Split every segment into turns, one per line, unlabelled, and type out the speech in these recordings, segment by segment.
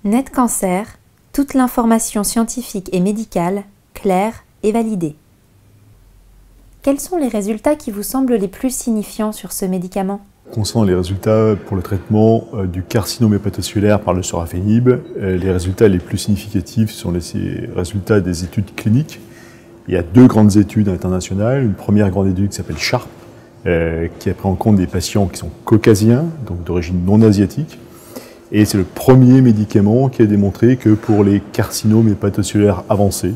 NetCancer, toute l'information scientifique et médicale, claire et validée. Quels sont les résultats qui vous semblent les plus signifiants sur ce médicament?
Concernant les résultats pour le traitement du carcinome hépatocellulaire par le sorafenib, les résultats les plus significatifs sont les résultats des études cliniques. Il y a deux grandes études internationales. Une première grande étude qui s'appelle SHARP, qui a pris en compte des patients qui sont caucasiens, donc d'origine non asiatique. Et c'est le premier médicament qui a démontré que pour les carcinomes hépatocellulaires avancés,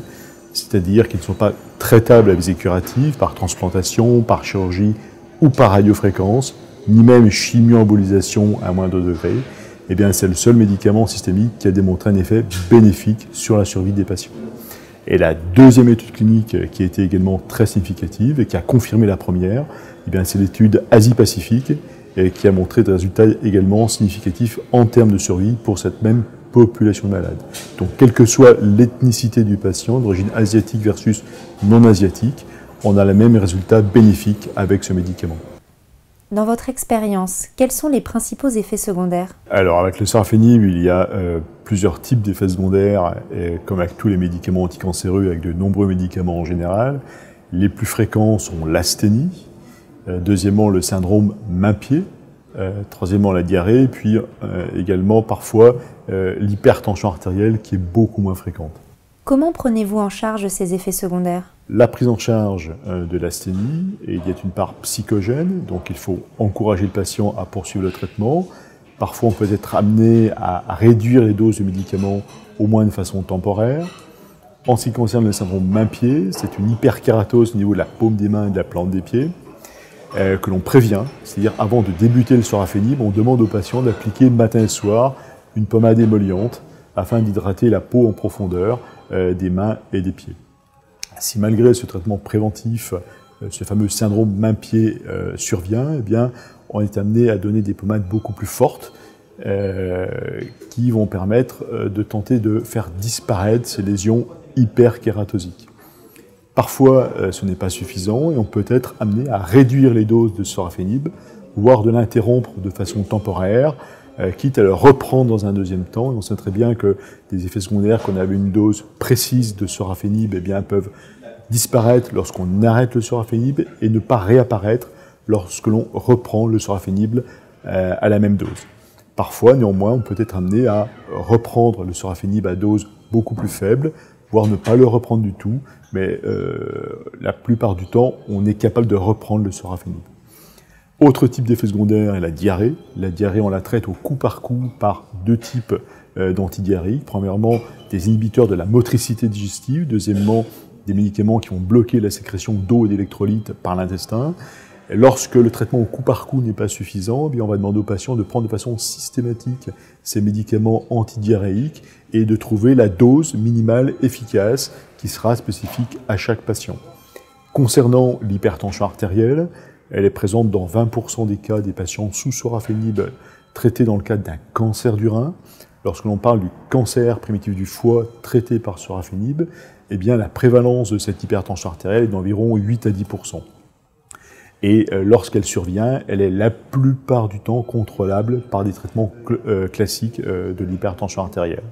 c'est-à-dire qu'ils ne sont pas traitables à visée curative par transplantation, par chirurgie ou par radiofréquence, ni même chimio-embolisation à moindre degré, eh bien c'est le seul médicament systémique qui a démontré un effet bénéfique sur la survie des patients. Et la deuxième étude clinique qui a été également très significative et qui a confirmé la première, eh bien c'est l'étude Asie-Pacifique et qui a montré des résultats également significatifs en termes de survie pour cette même population de malades. Donc quelle que soit l'ethnicité du patient, d'origine asiatique versus non asiatique, on a le même résultat bénéfique avec ce médicament.
Dans votre expérience, quels sont les principaux effets secondaires?
Alors avec le sorafenib, il y a plusieurs types d'effets secondaires, comme avec tous les médicaments anticancéreux, avec de nombreux médicaments en général. Les plus fréquents sont l'asthénie, deuxièmement le syndrome main-pied, troisièmement la diarrhée, puis également parfois l'hypertension artérielle qui est beaucoup moins fréquente.
Comment prenez-vous en charge ces effets secondaires?
La prise en charge de l'asthénie, il y a une part psychogène, donc il faut encourager le patient à poursuivre le traitement. Parfois on peut être amené à réduire les doses de médicaments, au moins de façon temporaire. En ce qui concerne le syndrome main-pied, c'est une hyperkératose au niveau de la paume des mains et de la plante des pieds, que l'on prévient, c'est-à-dire avant de débuter le sorafenib, on demande au patient d'appliquer matin et soir une pommade émolliente afin d'hydrater la peau en profondeur des mains et des pieds. Si malgré ce traitement préventif, ce fameux syndrome main-pied survient, eh bien, on est amené à donner des pommades beaucoup plus fortes qui vont permettre de tenter de faire disparaître ces lésions hyperkératosiques. Parfois, ce n'est pas suffisant et on peut être amené à réduire les doses de sorafenib, voire de l'interrompre de façon temporaire, quitte à le reprendre dans un deuxième temps. Et on sait très bien que des effets secondaires qu'on avait une dose précise de sorafenib eh bien, peuvent disparaître lorsqu'on arrête le sorafenib et ne pas réapparaître lorsque l'on reprend le sorafenib à la même dose. Parfois, néanmoins, on peut être amené à reprendre le sorafenib à dose beaucoup plus faible, voire ne pas le reprendre du tout, mais la plupart du temps, on est capable de reprendre le sorafenib. Autre type d'effet secondaire est la diarrhée. La diarrhée, on la traite au coup par deux types d'antidiarrhéiques. Premièrement, des inhibiteurs de la motricité digestive. Deuxièmement, des médicaments qui vont bloquer la sécrétion d'eau et d'électrolytes par l'intestin. Lorsque le traitement au coup par coup n'est pas suffisant, eh bien on va demander aux patients de prendre de façon systématique ces médicaments antidiarrhéiques et de trouver la dose minimale efficace qui sera spécifique à chaque patient. Concernant l'hypertension artérielle, elle est présente dans 20% des cas des patients sous sorafenib traités dans le cadre d'un cancer du rein. Lorsque l'on parle du cancer primitif du foie traité par sorafenib, eh bien la prévalence de cette hypertension artérielle est d'environ 8 à 10%. Et lorsqu'elle survient, elle est la plupart du temps contrôlable par des traitements classiques de l'hypertension artérielle.